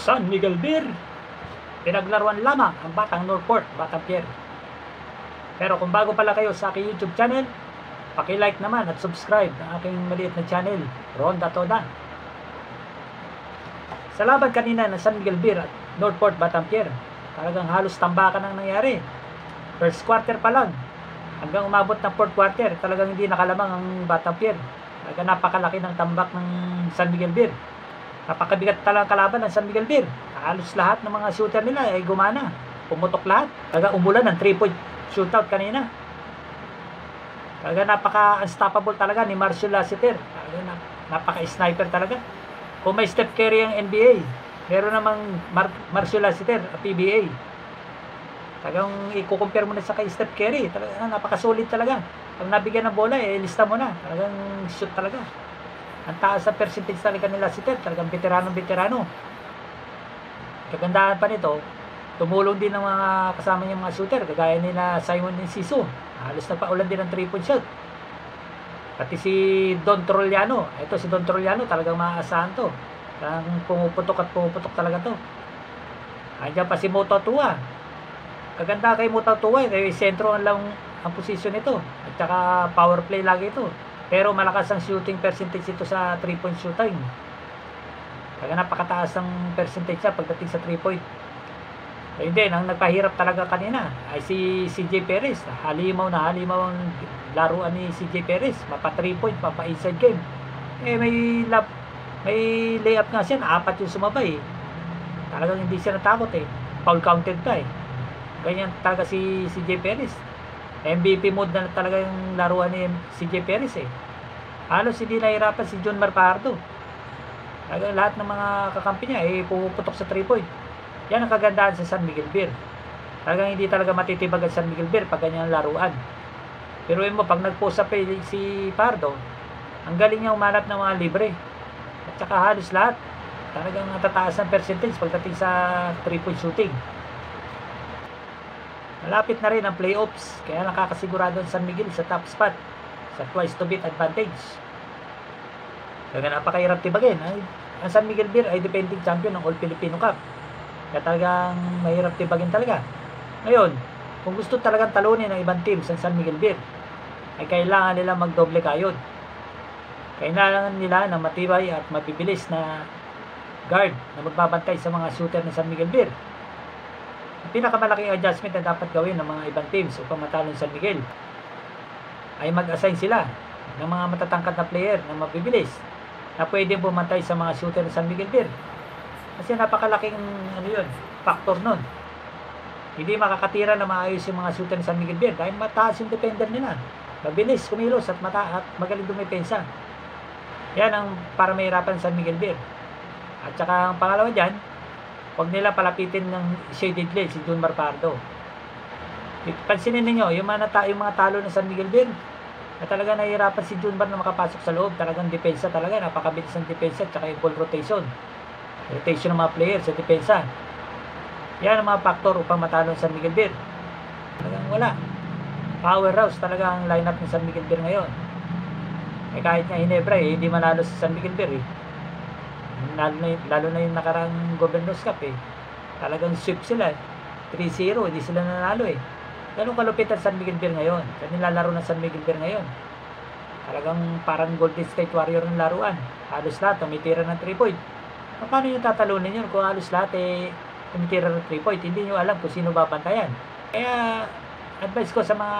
San Miguel Beer. Pinaglaruan lamang ang Batang Northport, Batang Pier. Pero kung bago pala kayo sa aking YouTube channel, paki-like naman at subscribe ng aking maliit na channel, Ronda Toda. Sa laban kanina ng San Miguel Beer at Northport, Batang Pier, talagang halos tambakan ang nangyari. First quarter pa lang, hanggang umabot ng fourth quarter, talagang hindi nakalamang ang Batang Pier. Talagang napakalaki ng tambak ng San Miguel Beer. Napakabigat talagang kalaban ng San Miguel Beer. Halos lahat ng mga shooter nila ay gumana. Pumutok lahat. Talagang umulan ng 3-point shootout kanina. Talagang napaka-unstoppable talaga ni Marcio Lassiter. Talagang napaka-sniper talaga. Kung may Steph Curry ang NBA, meron namang Marcio Lassiter, PBA. Talagang i-compare mo na sa kay Steph Curry. Talagang napaka-solid talaga. Pag nabigyan ng bola, lista mo na. Talagang shoot talaga. Ang taas sa percentage talaga nila si Ted. Talagang veterano. Kagandahan pa nito, tumulong din ng mga kasama niyang mga shooter. Kagaya nila Simon Enciso. Halos nagpaulan din ng 3-point shot. Pati si Don Trollano. Ito si Don Trollano, talagang maaasahan to. Talagang pumuputok talaga to. Andiyan pa si Moto Tua. Kaganda kay Moto Tua. Sentro ang posisyon nito. At saka power play lagi ito. Pero malakas ang shooting percentage ito sa 3-point shooting. Kaya napakataas ang percentage niya pagdating sa 3-point. Ayun din, ang nagpahirap talaga kanina ay si CJ Perez. Halimaw ang laruan ni CJ Perez. Mapa 3-point, mapa inside game. May layup nga siya, 4 yung sumabay. Talagang hindi siya natakot Foul counted pa Ganyan talaga si CJ Perez. MVP mode na talaga yung laruan ni CJ Perez Halos hindi nahirapan si John Marpardo. Lahat ng mga kakampi niya puputok sa 3-point. Yan ang kagandahan sa San Miguel Beer. Talagang hindi talaga matitibag ang San Miguel Beer pag ganyan laruan. Pero mo, pag nag-post up si Pardo, ang galing niya umanap ng mga libre. At saka halos lahat. Talagang natataas ang percentage pagdating sa 3-point shooting. Malapit na rin ang playoffs, kaya nakakasigurado ang San Miguel sa top spot sa twice to beat advantage. Kaya napakahirap tibagin. Ang San Miguel Beer ay defending champion ng All Filipino Cup. Kaya talagang mahirap tibagin talaga. Ngayon, kung gusto talagang talunin ng ibang team sa San Miguel Beer, ay kailangan nila magdoble kayod. Kailangan nila ng matibay at mabibilis na guard na magbabantay sa mga shooter ng San Miguel Beer. Ang pinakamalaking adjustment na dapat gawin ng mga ibang teams upang matalo ng San Miguel ay mag-assign sila ng mga matatangkad na player na mabibilis na pwede bumantay sa mga shooter ng San Miguel Beer. Kasi napakalaking factor nun. Hindi makakatira na maayos yung mga shooter ng San Miguel Beer dahil mataas yung defender nila. Mabilis kumilos at magaling dumepensa. Yan ang para mahirapan ng San Miguel Beer. At saka ang pangalawa dyan, huwag nila palapitin ng shaded lane si John Marpardo. Pansinin ninyo, yung mga talo ng San Miguel Beer, na talaga nahihirapan si John Bar na makapasok sa loob. Talagang depensa talaga, napakabilis ng depensa at saka yung ball rotation. Rotation ng mga players sa depensa. Yan ang mga factor upang matalo ng San Miguel Beer. Talagang wala. Powerhouse talaga ang lineup ng San Miguel Beer ngayon. Kahit nga Hinebra hindi manalo sa San Miguel Beer Lalo na yung nakarang Governors Cup Talagang sweep sila 3-0, hindi sila nanalo Ganun kalupit ang San Miguel Beer ngayon. Kaya nilalaro ng San Miguel Beer ngayon. Talagang parang Golden State Warrior ng laruan. Halos lahat tumitira ng 3-point. Paano yung tatalunin yun kung halos lahat tumitira ng 3-point? Hindi nyo alam kung sino babantayan. Kaya advice ko sa mga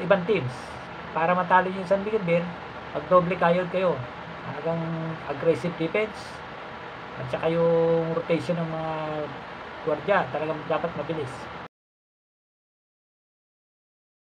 ibang teams, para matalo yung San Miguel Beer, magdoble kayod kayo. Talagang aggressive defense at saka yung rotation ng mga gwardiya talagang dapat mabilis.